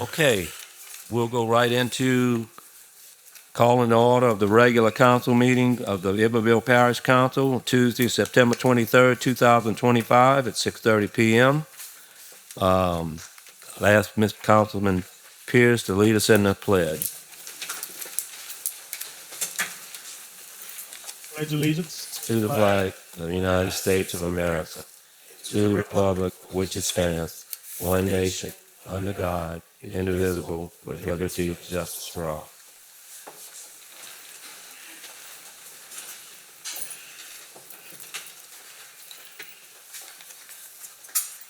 Okay, we'll go right into calling the order of the regular council meeting of the Iberville Parish Council, Tuesday, September 23rd, 2025 at 6:30 p.m. I'll ask Mr. Councilman Pierce to lead us in the pledge. Pledge allegiance To the flag of the United States of America, to the republic which it stands, one nation, under God, indivisible, with liberty and justice for all.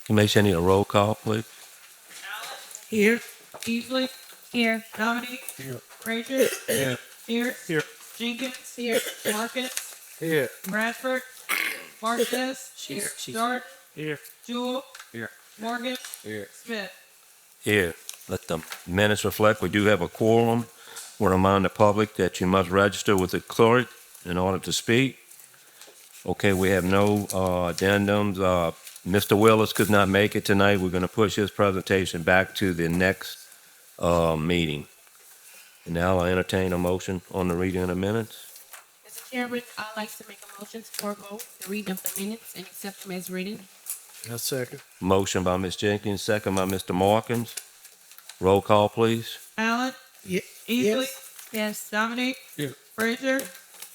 Commissioner, I need a roll call, please. here. Easley, Here. Dominique, Here. Frazier, Here. Pierce, Here. Jenkins, here, Marcus, Here. Bradford, Marquez, Dart, Here. Jewel, Here. Morgan, Here. Smith. Here, let the minutes reflect, we do have a quorum. We'll remind the public that you must register with the clerk in order to speak. Okay, we have no addendums. Mr. Willis could not make it tonight. We're going to push his presentation back to the next meeting. And now I entertain a motion on the reading of the minutes. Mr. Chairman, I'd like to make a motion to forego the reading of the minutes and accept them as written. A second. Motion by Ms. Jenkins, second by Mr. Markins. Roll call, please. Allen, Yeah. Easley, Yes. Dominique, Here. Frazier,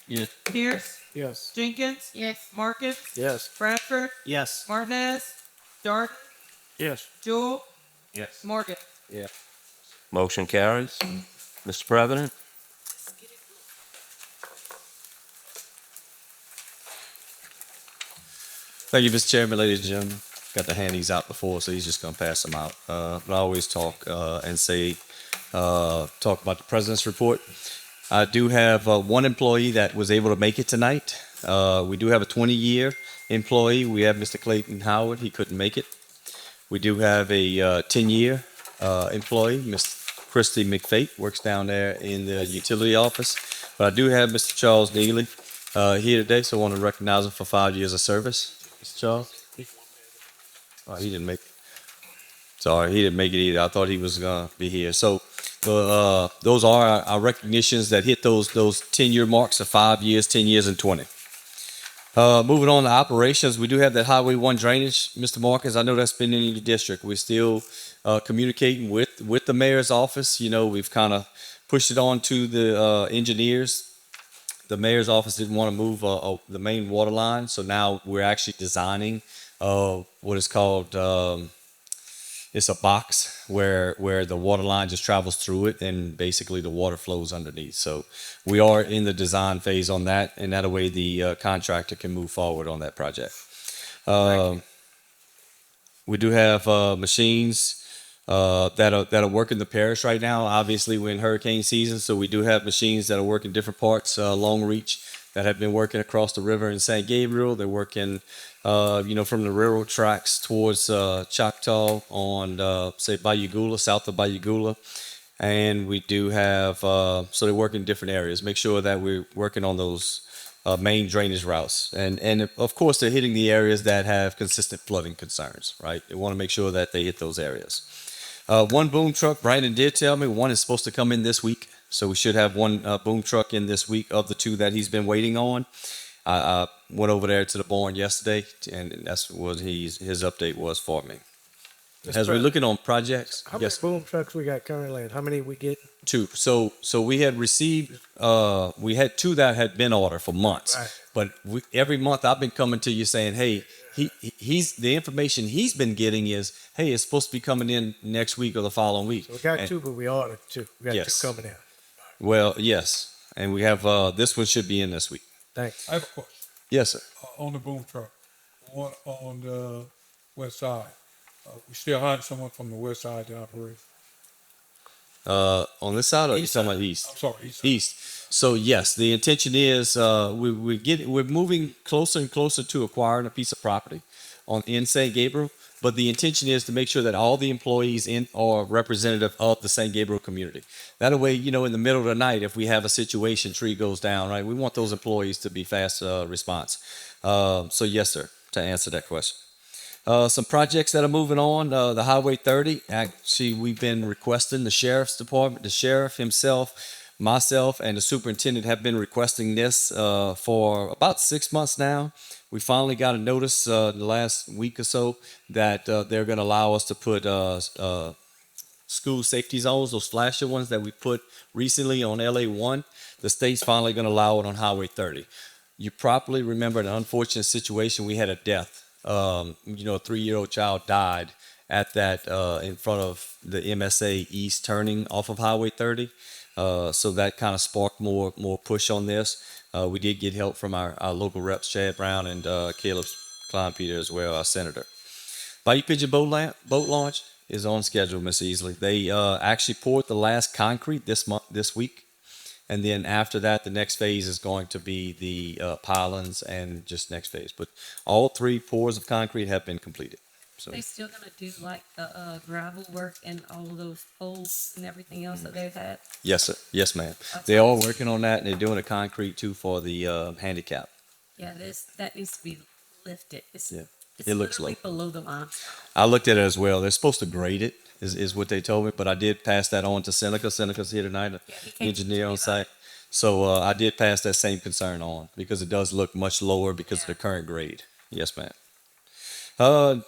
Yes. Pierce, Yes. Jenkins, Yes. Marcus, Yes. Bradford, Yes. Martinez, Dart, Yes. Jewel, Yes. Morgan. Yeah. Motion carries. Mr. President? Thank you, Mr. Chairman, ladies and gentlemen. Got the handies out before, so he's just gonna pass them out. But I always talk and say, talk about the president's report. I do have one employee that was able to make it tonight. We do have a 20-year employee. We have Mr. Clayton Howard. He couldn't make it. We do have a 10-year employee, Miss Christy McFate, works down there in the utility office. But I do have Mr. Charles Neely here today, so I want to recognize him for 5 years of service. Mr. Charles? Oh, he didn't make it. Sorry, he didn't make it either. I thought he was gonna be here. So those are our recognitions that hit those 10-year marks of 5 years, 10 years, and 20. Moving on to operations, we do have that Highway 1 drainage, Mr. Marcus. I know that's been in your district. We're still communicating with the mayor's office. You know, we've kind of pushed it on to the engineers. The mayor's office didn't want to move the main water line, so now we're actually designing what is called it's a box where the water line just travels through it, and basically the water flows underneath. So we are in the design phase on that, and that way the contractor can move forward on that project. We do have machines that are working the parish right now. Obviously, we're in hurricane season, so we do have machines that are working different parts, long reach, that have been working across the river in St. Gabriel. They're working, from the railroad tracks towards Choctaw on, say, Bayou Gula, south of Bayou Gula. And we do have, so they work in different areas. Make sure that we're working on those main drainage routes. And of course, they're hitting the areas that have consistent flooding concerns, right? They want to make sure that they hit those areas. One boom truck, Brandon did tell me one is supposed to come in this week. So we should have one boom truck in this week of the two that he's been waiting on. I went over there to the barn yesterday, and that's what his update was for me. As we're looking on projects, How yes, many boom trucks we got currently, and how many we get? two. So we had received, we had two that had been ordered for months. Right. But every month I've been coming to you saying, hey, he's the information he's been getting is, hey, it's supposed to be coming in next week or the following week. So we got And- two, but we ordered two. We got Yes. two coming in. Well, yes, and we have this one should be in this week. Thanks. I have a question. Yes, sir. On the boom truck, on the west side, we still hiring someone from the west side to operate. On this side, or you talking about east? I'm sorry, east side. East. So yes, the intention is we're moving closer and closer to acquiring a piece of property in St. Gabriel. But the intention is to make sure that all the employees are representative of the St. Gabriel community. That way, in the middle of the night, if we have a situation, tree goes down, right? We want those employees to be fast response. So yes, sir, to answer that question. Some projects that are moving on. The Highway 30. Actually, we've been requesting the sheriff's department, the sheriff himself, myself, and the superintendent have been requesting this for about 6 months now. We finally got a notice the last week or so that they're going to allow us to put school safety zones, those flasher ones that we put recently on LA1. The state's finally going to allow it on Highway 30. You probably remember an unfortunate situation. We had a death. A 3-year-old child died at that in front of the MSA East turning off of Highway 30. So that kind of sparked more push on this. We did get help from our local reps, Chad Brown and Caleb Klein Peter as well, our senator. Bayou Pigeon boat launch is on schedule, Miss Easley. They actually poured the last concrete this week. And then after that, the next phase is going to be the pylons and just next phase. But all 3 pours of concrete have been completed. So They still gonna do like the gravel work and all of those poles and everything else that they've had? yes, sir. Yes, ma'am. They're all working on that, and they're doing the concrete too for the handicap. Yeah, that needs to be lifted. Yeah. It's It looks literally low. below the line. I looked at it as well. They're supposed to grade it, is what they told me. But I did pass that on to Seneca. Seneca's here tonight, an Yeah, he came to engineer me on about site. So I did pass that same concern on because it does look much lower because of the Yeah. current grade. Yes, ma'am.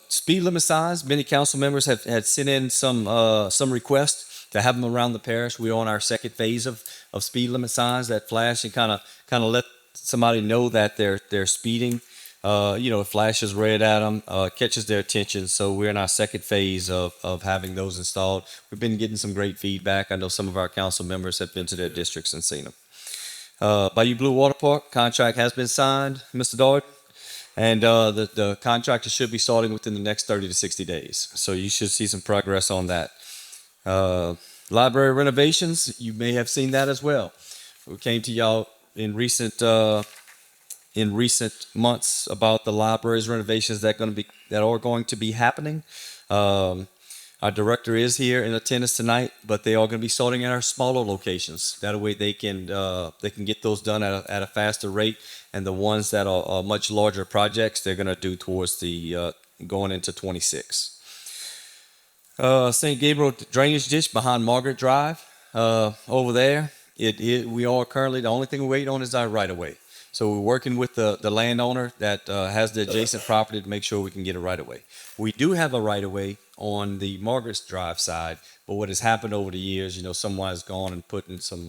Speed limit signs. Many council members had sent in some requests to have them around the parish. We're on our second phase of speed limit signs that flash and kind of let somebody know that they're speeding. It flashes red at them, catches their attention. So we're in our second phase of having those installed. We've been getting some great feedback. I know some of our council members have been to their districts and seen them. Bayou Blue Water Park contract has been signed, Mr. Dodd. And the contractor should be starting within the next 30 to 60 days. So you should see some progress on that. Library renovations, you may have seen that as well. We came to y'all in recent months about the library's renovations that are going to be happening. Our director is here in attendance tonight, but they are going to be starting at our smaller locations. That way they can get those done at a faster rate, and the ones that are much larger projects they're going to do towards the going into 26. St. Gabriel drainage ditch behind Margaret Drive over there. We are currently, the only thing we're waiting on is our right of way. So we're working with the landowner that has the adjacent property to make sure we can get a right of way. We do have a right of way on the Margaret's Drive side, but what has happened over the years, someone has gone and put in some,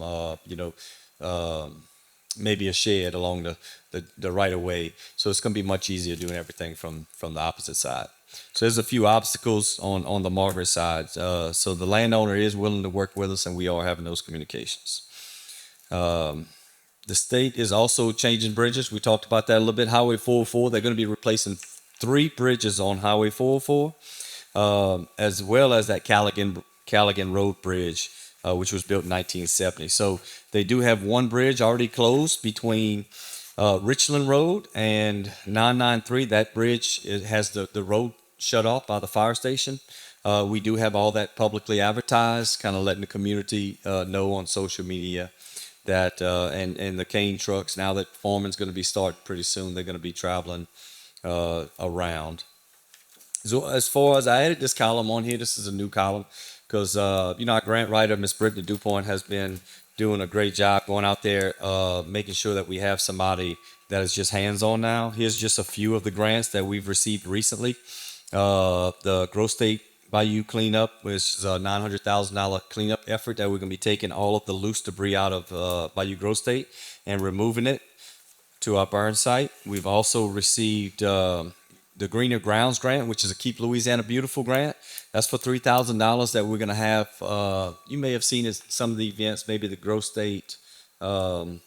maybe a shed along the right of way. So it's going to be much easier doing everything from the opposite side. So there's a few obstacles on the Margaret side. So the landowner is willing to work with us, and we are having those communications. The state is also changing bridges. We talked about that a little bit. Highway 404, they're going to be replacing 3 bridges on Highway 404, as well as that Callaghan Road Bridge, which was built in 1970. So they do have one bridge already closed between Richland Road and 993. That bridge has the road shut off by the fire station. We do have all that publicly advertised, kind of letting the community know on social media that and the cane trucks, now that Foreman's going to be starting pretty soon, they're going to be traveling around. So as far as I added this column on here, this is a new column because our grant writer, Miss Brittany DuPont, has been doing a great job going out there, making sure that we have somebody that is just hands-on now. Here's just a few of the grants that we've received recently. The Grove State Bayou cleanup, which is a $900,000 cleanup effort that we're going to be taking all of the loose debris out of Bayou Grove State and removing it to our burn site. We've also received the Greener Grounds grant, which is a Keep Louisiana Beautiful grant. That's for $3,000 that we're going to have. You may have seen it some of the events, maybe the Grove State Expo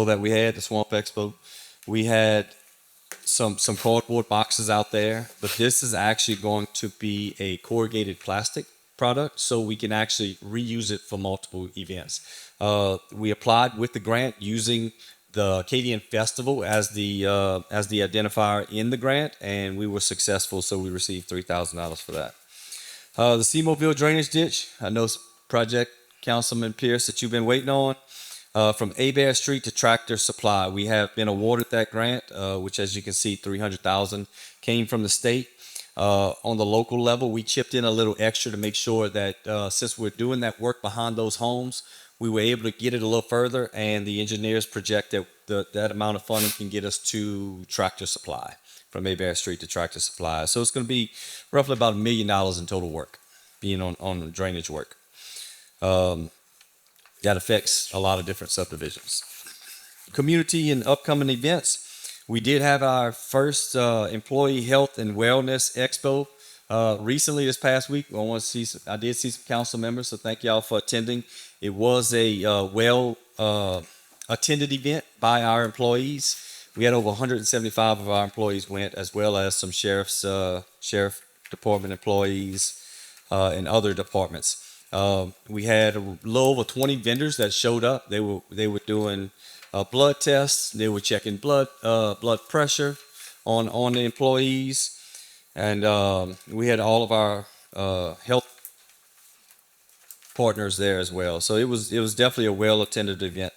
that we had, the Swamp Expo. We had some cardboard boxes out there, but this is actually going to be a corrugated plastic product, so we can actually reuse it for multiple events. We applied with the grant using the Acadian Festival as the identifier in the grant, and we were successful, so we received $3,000 for that. The Seamoville drainage ditch, I know Project Councilman Pierce that you've been waiting on. from Abear Street to Tractor Supply. We have been awarded that grant, which, as you can see, 300,000 came from the state. On the local level, we chipped in a little extra to make sure that since we're doing that work behind those homes, we were able to get it a little further, and the engineers project that that amount of funding can get us to Tractor Supply, from Abear Street to Tractor Supply. So it's going to be roughly about $1 million in total work, being on the drainage work. That affects a lot of different subdivisions. Community and upcoming events. We did have our first employee health and wellness expo recently this past week. I did see some council members, so thank y'all for attending. It was a well attended event by our employees. We had over 175 of our employees went, as well as some sheriff department employees and other departments. We had a little over 20 vendors that showed up. They were doing blood tests. They were checking blood pressure on the employees, and we had all of our health partners there as well. So it was definitely a well attended event.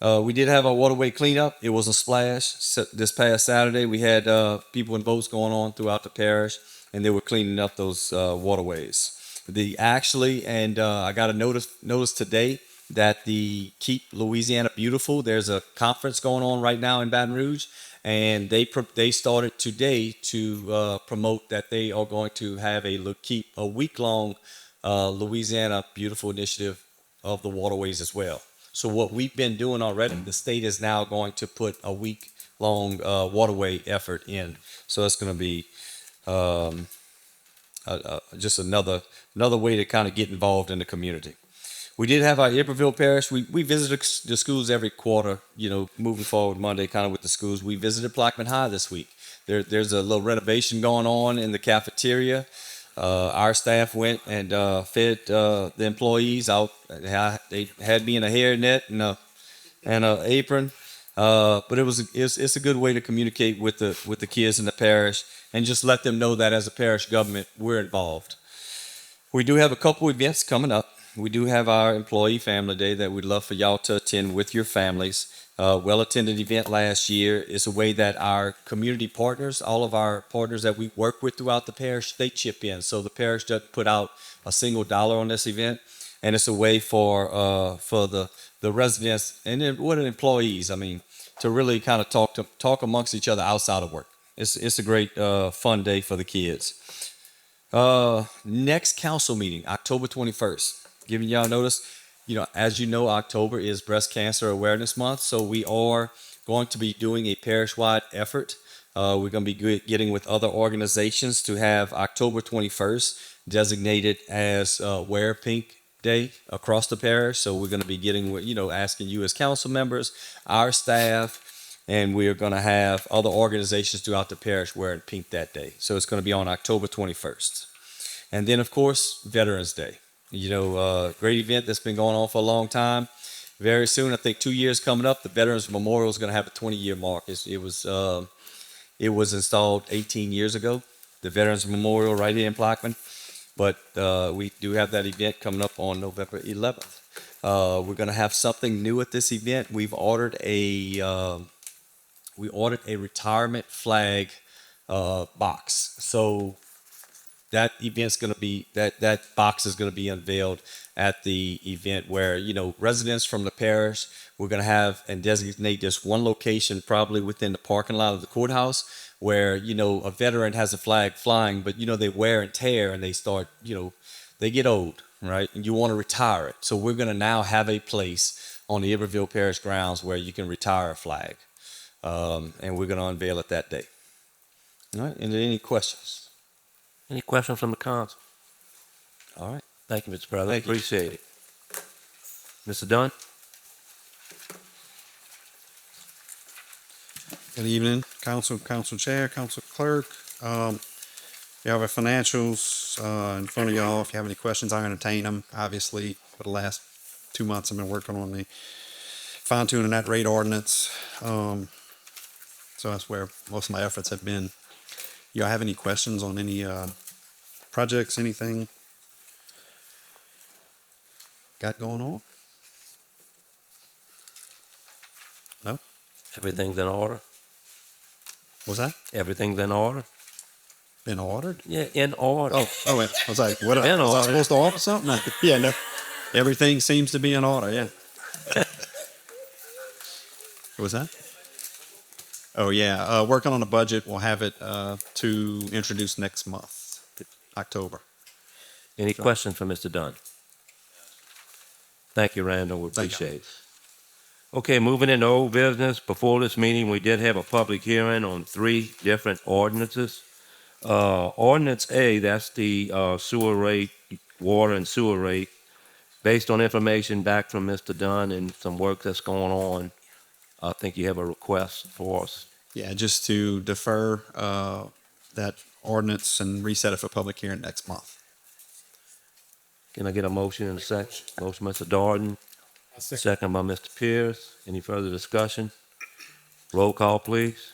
We did have our waterway cleanup. It was a splash. This past Saturday, we had people in boats going on throughout the parish, and they were cleaning up those waterways. I got a notice today that the Keep Louisiana Beautiful, there's a conference going on right now in Baton Rouge, and they started today to promote that they are going to have keep a week-long Louisiana Beautiful initiative of the waterways as well. So what we've been doing already, the state is now going to put a week-long waterway effort in. So it's going to be just another way to kind of get involved in the community. We did have our Iberville Parish. We visited the schools every quarter, moving forward Monday kind of with the schools. We visited Blackman High this week. There's a little renovation going on in the cafeteria. Our staff went and fed the employees out. They had me in a hairnet and an apron. But it's a good way to communicate with the kids in the parish and just let them know that as a parish government, we're involved. We do have a couple events coming up. We do have our Employee Family Day that we'd love for y'all to attend with your families. Well-attended event last year. Is a way that our community partners, all of our partners that we work with throughout the parish, they chip in. So the parish doesn't put out a single dollar on this event, and it's a way for the residents and then what employees, to really kind of talk amongst each other outside of work. It's a great fun day for the kids. Next council meeting, October 21st. Giving y'all notice, as you know, October is Breast Cancer Awareness Month, so we are going to be doing a parish-wide effort. We're going to be getting with other organizations to have October 21st designated as Wear Pink Day across the parish. So we're going to be getting with, asking you as council members, our staff, and we are going to have other organizations throughout the parish wearing pink that day. So it's going to be on October 21st. And then, of course, Veterans Day. Great event that's been going on for a long time. Very soon, I think 2 years coming up, the Veterans Memorial is going to have a 20-year mark. It was installed 18 years ago, the Veterans Memorial right here in Plaquemine. But we do have that event coming up on November 11th. We're going to have something new at this event. We've ordered a retirement flag box. So that event's going to be that box is going to be unveiled at the event where residents from the parish, we're going to have and designate this one location probably within the parking lot of the courthouse where a veteran has a flag flying, but they wear and tear and they start they get old, right? And you want to retire it. So we're going to now have a place on the Iberville Parish grounds where you can retire a flag, and we're going to unveil it that day. All right. And any questions? Any questions from the council? All right. Thank you, Mr. President. Thank you. Appreciate it. Mr. Dunn? Good evening, Council Chair, Council Clerk. You have our financials in front of y'all. If you have any questions, I entertain them. Obviously, for the last 2 months, I've been working on the fine-tuning that rate ordinance. So that's where most of my efforts have been. Y'all have any questions on any projects, anything got going on? Everything's in order? Was that Everything's in order? been ordered? Yeah, in order. I was like, what? In Was I order. supposed to order something? Yeah, no. Everything seems to be in order. Yeah. What was that? Oh yeah, working on the budget. We'll have it to introduce next month, October. Any questions for Mr. Dunn? Thank you, Randall. We Thank you. appreciate it. Okay, moving into old business. Before this meeting, we did have a public hearing on 3 different ordinances. Ordinance A, that's the sewer rate, water and sewer rate. Based on information back from Mr. Dunn and some work that's going on, I think you have a request for us. Yeah, just to defer that ordinance and reset it for public hearing next month. Can I get a motion in a second? Motion, Mr. Darden. Second by Mr. Pierce. Any further discussion? Roll call, please.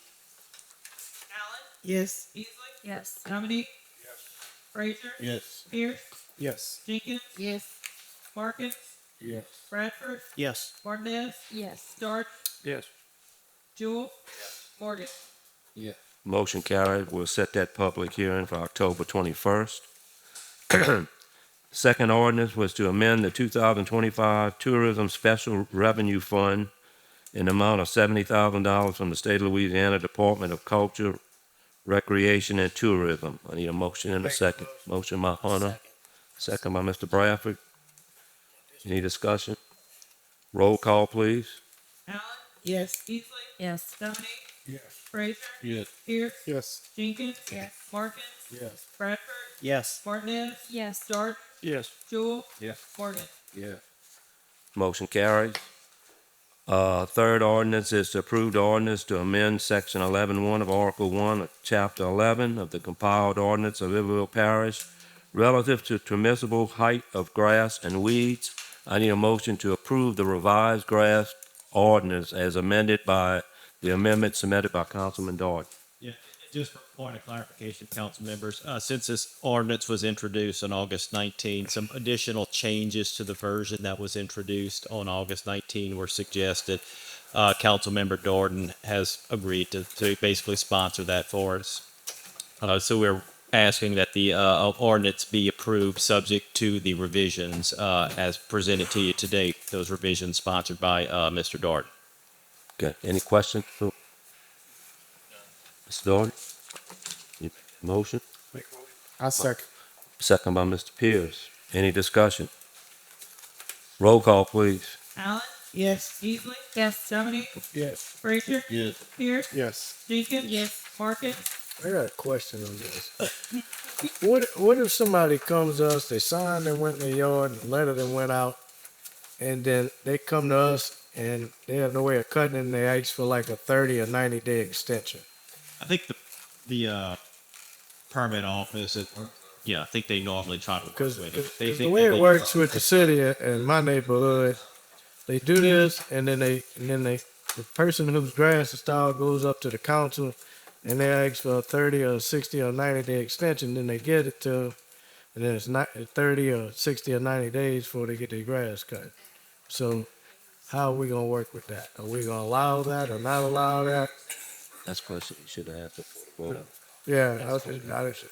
Allen, Yes. Easley, Yes. Dominique. Yes. Frazier. Yes. Pierce, Yes. Jenkins, Yes. Marcus, Yes. Bradford, Yes. Martinez, Yes. Stark, Yes. Jewel, Morgan. Yeah. Motion carried. We'll set that public hearing for October 21st. Second ordinance was to amend the 2025 Tourism Special Revenue Fund in the amount of $70,000 from the State of Louisiana Department of Culture, Recreation, and Tourism. I need a motion in a second. Motion by Hunter, second by Mr. Bradford. Any discussion? Roll call, please. Allen, Yes. Easley, Yes. Dominique, Yes. Frazier, Yes. Pierce, Yes. Jenkins, Yes. Marcus, Yes. Bradford, Yes. Martinez, Yes. Stark, Yes. Jewel, Yes. Morgan. Yeah. Motion carries. Third ordinance is to approve the ordinance to amend Section 11-1 of Article 1 of Chapter 11 of the compiled ordinance of Iberville Parish relative to permissible height of grass and weeds. I need a motion to approve the revised grass ordinance as amended by the amendment submitted by Councilman Dodd. Yeah, just for point of clarification, council members, since this ordinance was introduced on August 19, some additional changes to the version that was introduced on August 19 were suggested. Councilmember Dorton has agreed to basically sponsor that for us. So we're asking that the ordinance be approved subject to the revisions as presented to you today. Those revisions sponsored by Mr. Dorton. Okay, any questions? Mr. Dodd? Motion? I second. Second by Mr. Pierce. Any discussion? Roll call, please. Allen, Yes. Easley, Yes. Dominique, Yes. Frazier, Yes. Pierce, Yes. Jenkins, Yes. Marcus, I got a question on this. What if somebody comes to us, they signed and went in the yard, the letter that went out, and then they come to us and they have no way of cutting it and they ask for like a 30 or 90-day extension? I think the permit office, I think they normally try to work Because with it. the way it works with the city in my neighborhood, they do this and then the person whose grass is stalled goes up to the council and they ask for a 30 or 60 or 90-day extension, then they get it to, and then it's not 30 or 60 or 90 days before they get their grass cut. So how are we gonna work with that? Are we gonna allow that or not allow that? That's a question you should have asked before. Yeah,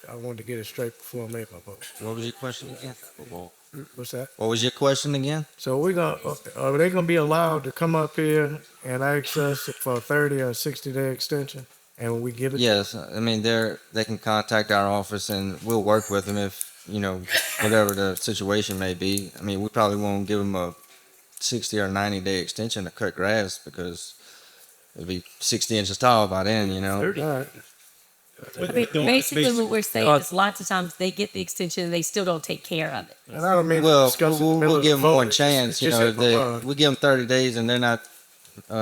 I wanted to get it straight before I made my vote. What was your question again? What's that? What was your question again? So are they gonna be allowed to come up here and ask us for a 30 or 60-day extension, and we give it? Yes, I mean they can contact our office and we'll work with them if whatever the situation may be. I mean we probably won't give them a 60 or 90-day extension to cut grass because it'll be 60 inches tall by then. All right. I mean, basically what we're saying is lots of times they get the extension and they still don't take care of it. And I don't mean to Well, discuss it in the middle we'll of the give them vote. one It's chance. just We give them 30 days and they're not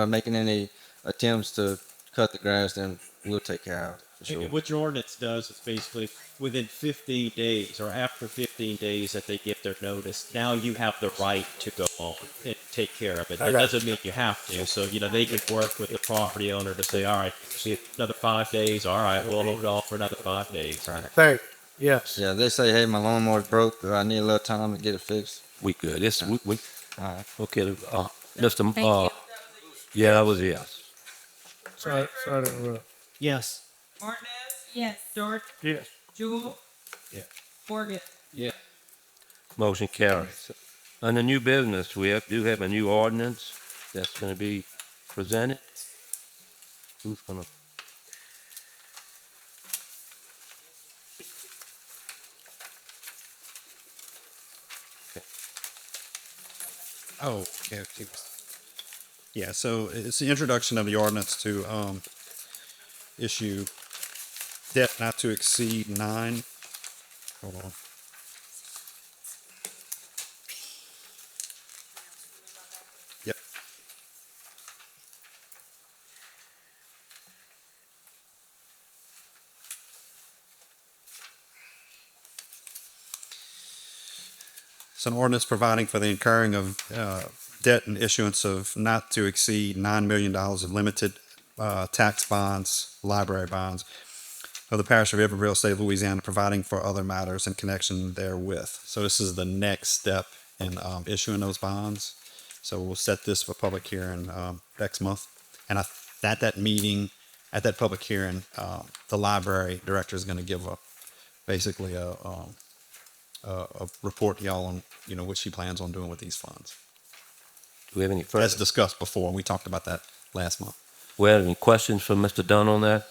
making any attempts to cut the grass, then we'll take care of it for sure. What your ordinance does is basically within 15 days or after 15 days that they give their notice, now you have the right to go on and take care of it. That doesn't mean you have to. So, they can work with the property owner to say, all right, see another 5 days. All right, we'll hold it off for another 5 days. Right. Thank you. Yes. Yeah, they say, hey, my lawnmower's broke. I need a little time to get it fixed. We good. We All right. okay. Mr. Thank you. Yeah, that was a yes. Sorry to interrupt. Yes. Martinez, Yes. George, Yes. Jewel. Morgan. Motion carries. Under new business, do have a new ordinance that's gonna be presented. Who's gonna? Oh, okay. Yeah, so it's the introduction of the ordinance to issue debt not to exceed nine. Hold on. Yep. It's an ordinance providing for the incurring of debt and issuance of not to exceed $9 million of limited tax bonds, library bonds of the parish of Iberville, state of Louisiana, providing for other matters in connection therewith. So this is the next step in issuing those bonds. So we'll set this for public hearing next month. And at that meeting, at that public hearing, the library director is going to give basically a report to y'all on, what she plans on doing with these funds. Do we have any As further? discussed before, and we talked about that last month. We have any questions for Mr. Dunn on that?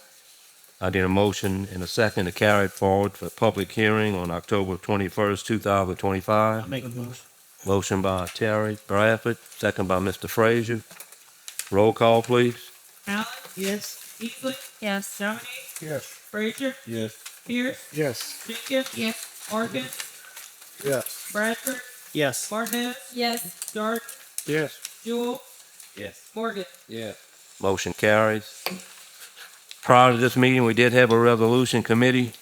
I need a motion and a second to carry it forward for public hearing on October 21st, 2025. Make a motion. Motion by Terry Bradford, second by Mr. Frazier. Roll call, please. Allen, Yes. Easley, Yes. Dominique, Yes. Frazier, Yes. Pierce, Yes. Jenkins, Yes. Morgan, Yes. Bradford, Yes. Martinez, Yes. George, Yes. Jewel. Yes. Morgan. Motion carries. Prior to this meeting, we did have a resolution committee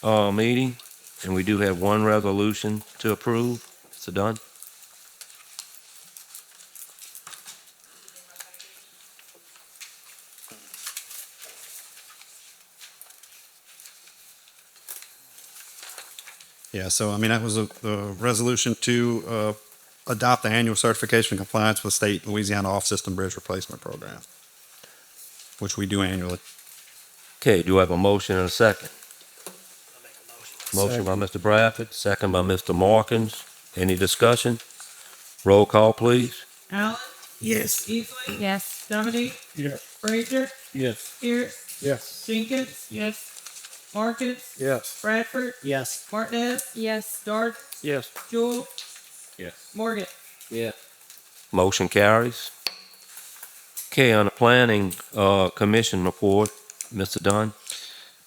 meeting, and we do have one resolution to approve. Mr. Dunn? Yeah, so that was the resolution to adopt the annual certification of compliance with state Louisiana off-system bridge replacement program, which we do annually. Okay, do I have a motion and a second? Motion by Mr. Bradford, second by Mr. Markins. Any discussion? Roll call, please. Allen, Yes. Easley, Yes. Dominique, Yes. Frazier, Yes. Pierce, Yes. Jenkins, Yes. Morgan, Yes. Bradford, Yes. Martinez, Yes. George, Yes. Jewel. Yes. Morgan. Motion carries. Okay, on the planning commission report, Mr. Dunn.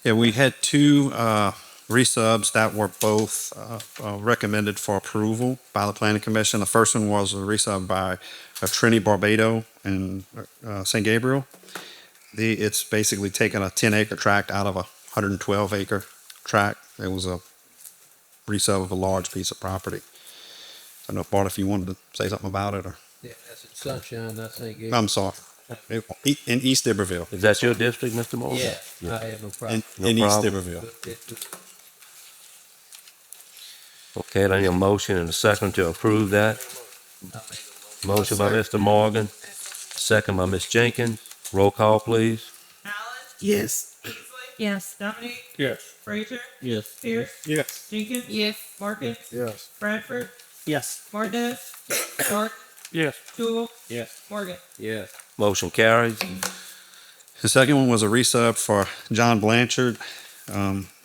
Yeah, we had two resubs that were both recommended for approval by the Planning Commission. The first one was a resub by Trini Barbado in St. Gabriel. It's basically taken a 10-acre tract out of a 112-acre tract. It was a resub of a large piece of property. I don't know, Bart, if you wanted to say something about it, or Yeah, that's in Sunshine, that's St. Gabriel. I'm sorry, in East Iberville. Is that your district, Mr. Moore? Yeah, I have no problem. In East problem. Iberville. Okay, I need a motion and a second to approve that. Motion by Mr. Morgan, second by Ms. Jenkins. Roll call, please. Allen, Yes. Easley, Yes. Dominique, Yes. Frazier, Yes. Pierce, Yes. Jenkins, Yes. Morgan, Yes. Bradford, Yes. Martinez, George, Yes. Jewel. Yes. Morgan. Yes. Motion carries. The second one was a resub for John Blanchard.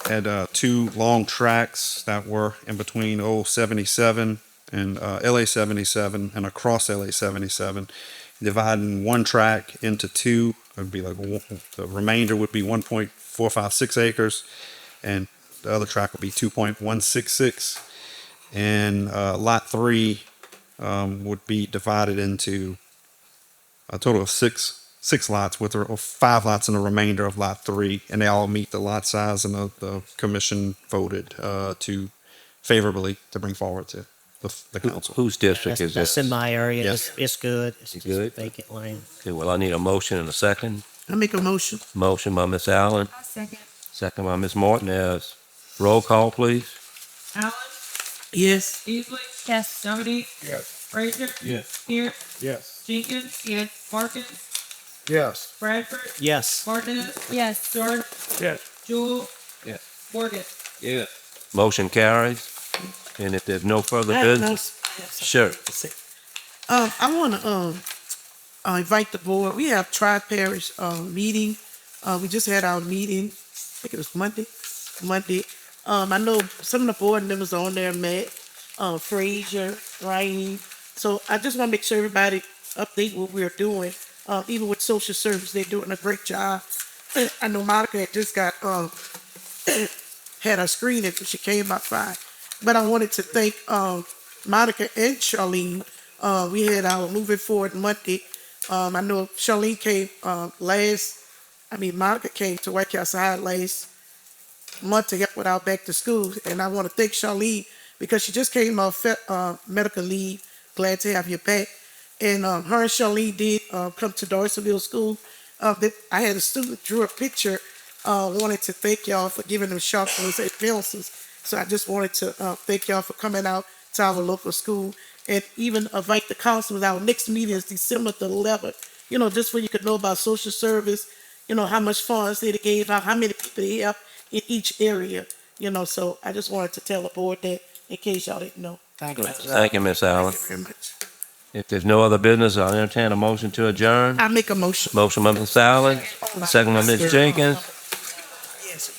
Had two long tracks that were in between old 77 and LA 77 and across LA 77. Dividing one track into two, it would be like the remainder would be 1.456 acres, and the other track would be 2.166. And lot 3 would be divided into a total of six lots, with 5 lots in the remainder of lot 3, and they all meet the lot size, and the commission voted to favorably to bring forward to the council. Whose district That's, is that's this? in my area. Yes. It's good. It's You just good? vacant land. Okay, well, I need a motion and a second. I make a motion. Motion by Ms. Allen, I'll second. second by Ms. Martinez. Roll call, please. Allen, Yes. Easley, Yes. Dominique, Yes. Frazier, Yes. Pierce, Yes. Jenkins, Yes. Morgan, Yes. Bradford, Yes. Martinez, Yes. Short, Yes. Jewel, Yes. Morgan. Yeah. Motion carries. And if there's no further business, sure. I want to invite the board. We have tri-parish meeting. We just had our meeting. I think it was Monday. I know some of the board members on there met. Frazier, Ryan. So I just want to make sure everybody update what we're doing. Even with social service, they're doing a great job. I know Monica had just got had her screening, so she came by 5. But I wanted to thank Monica and Charlene. We had our moving forward Monday. I know Charlene came Monica came to White Castle High last month to help with our back to school. And I want to thank Charlene because she just came off medical leave. Glad to have you back. And her and Charlene did come to Dorseyville School. I had a student drew a picture. Wanted to thank y'all for giving them sharpness and pencils. So I just wanted to thank y'all for coming out to our local school and even invite the council. Our next meeting is December the 11th. You know, just so you could know about social service, you know, how much funds they gave out, how many people they help in each area. You know, so I just wanted to tell the board that in case y'all didn't know. Thank you. Thank you, Ms. Allen. Thank you very much. If there's no other business, I'll entertain a motion to adjourn. I make a motion. Motion by Ms. Allen, second by Ms. Jenkins. Yes.